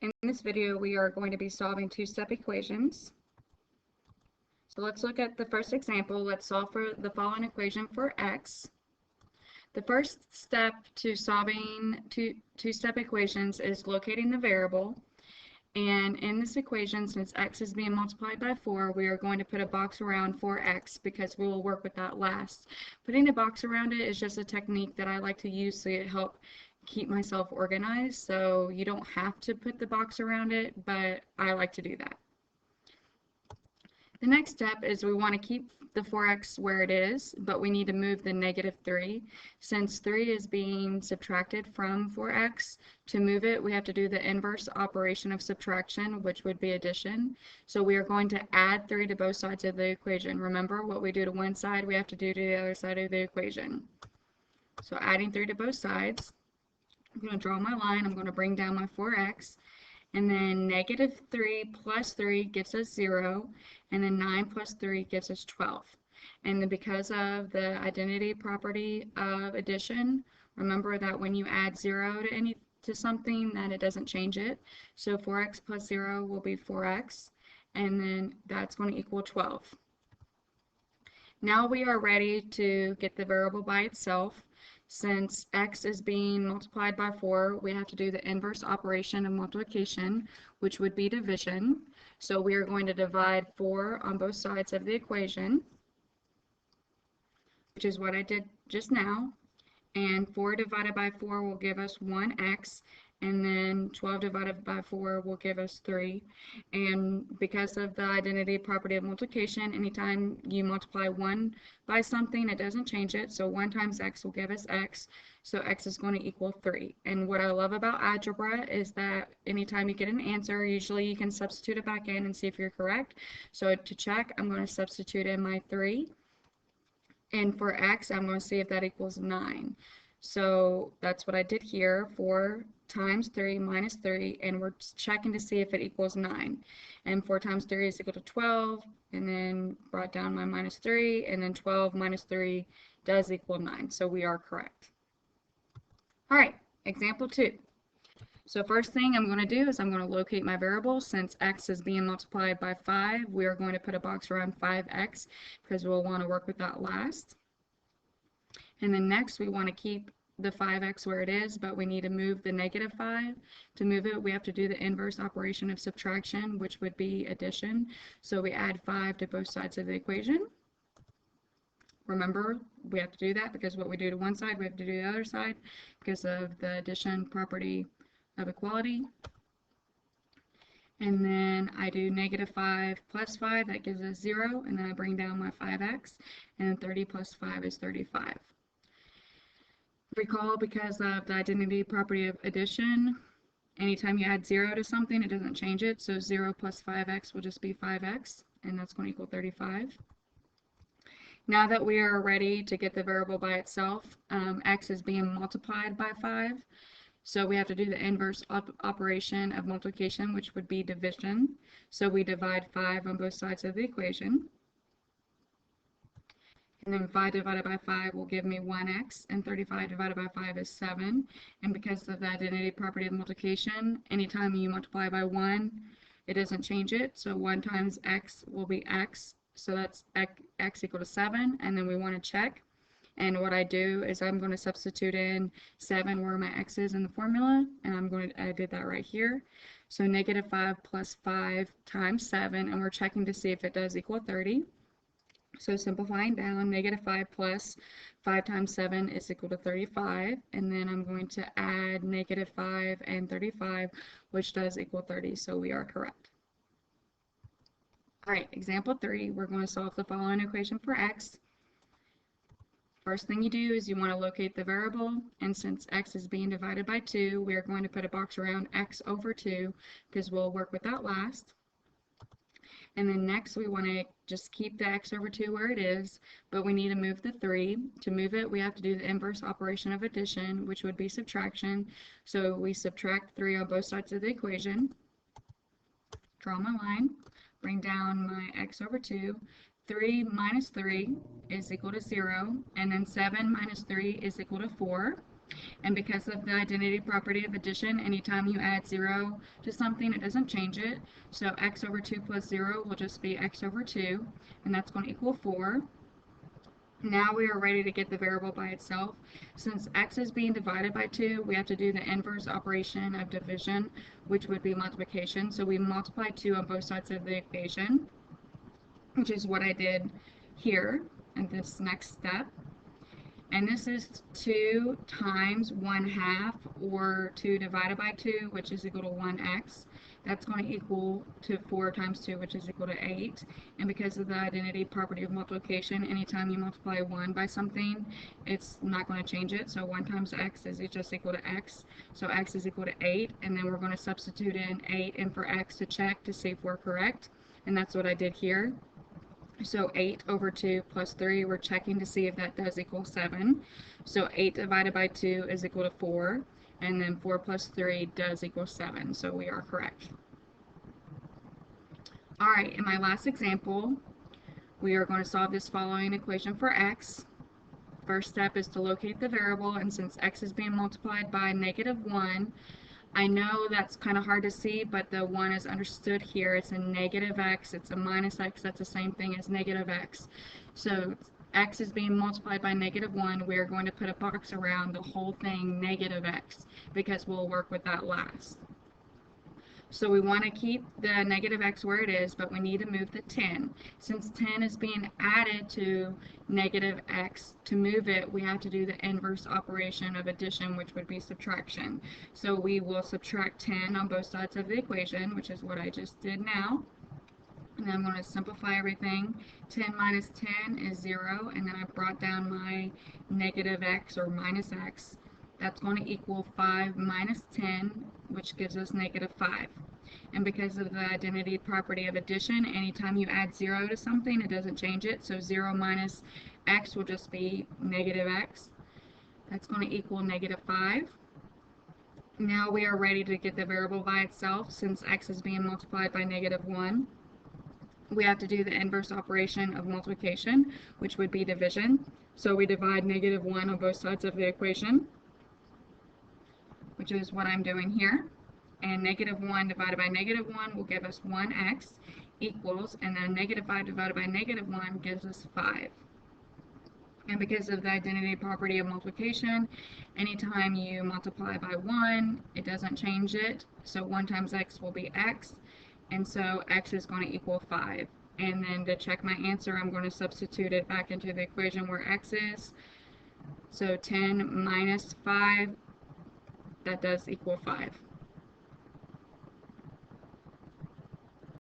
In this video, we are going to be solving two-step equations. So let's look at the first example. Let's solve for the following equation for x. The first step to solving two-step equations is locating the variable. And in this equation, since x is being multiplied by 4, we are going to put a box around 4x because we will work with that last. Putting a box around it is just a technique that I like to use so it helps keep myself organized. So you don't have to put the box around it, but I like to do that. The next step is we want to keep the 4x where it is, but we need to move the -3. Since 3 is being subtracted from 4x, to move it, we have to do the inverse operation of subtraction, which would be addition. So we are going to add 3 to both sides of the equation. Remember, what we do to one side, we have to do to the other side of the equation. So adding 3 to both sides, I'm going to draw my line. I'm going to bring down my 4x. And then -3 plus 3 gives us 0, and then 9 plus 3 gives us 12. And then because of the identity property of addition, remember that when you add 0 to something, that it doesn't change it. So 4x plus 0 will be 4x, and then that's going to equal 12. Now we are ready to get the variable by itself. Since x is being multiplied by 4, we have to do the inverse operation of multiplication, which would be division. So we are going to divide 4 on both sides of the equation, which is what I did just now. And 4 divided by 4 will give us 1x, and then 12 divided by 4 will give us 3. And because of the identity property of multiplication, anytime you multiply 1 by something, it doesn't change it. So 1 times x will give us x, so x is going to equal 3. And what I love about algebra is that anytime you get an answer, usually you can substitute it back in and see if you're correct. So to check, I'm going to substitute in my 3. And for x, I'm going to see if that equals 9. So that's what I did here. 4 times 3 minus 3, and we're checking to see if it equals 9. And 4 times 3 is equal to 12, and then brought down my -3, and then 12 minus 3 does equal 9. So we are correct. All right, example 2. So first thing I'm going to do is I'm going to locate my variable. Since x is being multiplied by 5, we are going to put a box around 5x because we'll want to work with that last. And then next we want to keep the 5x where it is, but we need to move the -5. To move it, we have to do the inverse operation of subtraction, which would be addition. So we add 5 to both sides of the equation. Remember, we have to do that because what we do to one side, we have to do the other side because of the addition property of equality. And then I do -5 plus 5, that gives us 0, and then I bring down my 5x, and then 30 plus 5 is 35. Recall, because of the identity property of addition, anytime you add 0 to something, it doesn't change it, so 0 plus 5x will just be 5x, and that's going to equal 35. Now that we are ready to get the variable by itself, x is being multiplied by 5. So we have to do the inverse operation of multiplication, which would be division. So we divide 5 on both sides of the equation. And then 5 divided by 5 will give me 1x, and 35 divided by 5 is 7. And because of the identity property of multiplication, anytime you multiply by 1, it doesn't change it. So 1 times x will be x, so that's x equal to 7, and then we want to check. And what I do is I'm going to substitute in 7 where my x is in the formula, and I did that right here. So -5 plus 5 times 7, and we're checking to see if it does equal 30. So simplifying down, -5 plus 5 times 7 is equal to 35, and then I'm going to add -5 and 35, which does equal 30, so we are correct. All right, example 3, we're going to solve the following equation for x. First thing you do is you want to locate the variable, and since x is being divided by 2, we are going to put a box around x over 2 because we'll work with that last. And then next we want to just keep the x over 2 where it is, but we need to move the 3. To move it, we have to do the inverse operation of addition, which would be subtraction. So we subtract 3 on both sides of the equation. Draw my line, bring down my x over 2. 3 minus 3 is equal to 0, and then 7 minus 3 is equal to 4. And because of the identity property of addition, anytime you add 0 to something, it doesn't change it. So x over 2 plus 0 will just be x over 2, and that's going to equal 4. Now we are ready to get the variable by itself. Since x is being divided by 2, we have to do the inverse operation of division, which would be multiplication. So we multiply 2 on both sides of the equation, which is what I did here in this next step. And this is 2 times 1/2, or 2 divided by 2, which is equal to 1x. That's going to equal to 4 times 2, which is equal to 8. And because of the identity property of multiplication, anytime you multiply 1 by something, it's not going to change it. So 1 times x is just equal to x. So x is equal to 8. And then we're going to substitute in 8 in for x to check to see if we're correct. And that's what I did here. So 8 over 2 plus 3, we're checking to see if that does equal 7. So 8 divided by 2 is equal to 4, and then 4 plus 3 does equal 7, so we are correct. Alright, in my last example, we are going to solve this following equation for x. First step is to locate the variable, and since x is being multiplied by -1, I know that's kind of hard to see, but the 1 is understood here. It's a negative x, it's a minus x, that's the same thing as negative x. So x is being multiplied by -1, we're going to put a box around the whole thing negative x, because we'll work with that last. So we want to keep the negative x where it is, but we need to move the 10. Since 10 is being added to negative x, to move it, we have to do the inverse operation of addition, which would be subtraction. So we will subtract 10 on both sides of the equation, which is what I just did now. And then I'm going to simplify everything. 10 minus 10 is 0, and then I brought down my negative x, or minus x. That's going to equal 5 minus 10, which gives us -5. And because of the identity property of addition, anytime you add 0 to something, it doesn't change it. So 0 minus x will just be -x. That's going to equal -5. Now we are ready to get the variable by itself. Since x is being multiplied by -1, we have to do the inverse operation of multiplication, which would be division. So we divide -1 on both sides of the equation, which is what I'm doing here. And -1 divided by -1 will give us 1x equals, and then -5 divided by -1 gives us 5. And because of the identity property of multiplication, anytime you multiply by 1, it doesn't change it. So 1 times x will be x, and so x is going to equal 5. And then to check my answer, I'm going to substitute it back into the equation where x is. So 10 minus 5, that does equal 5.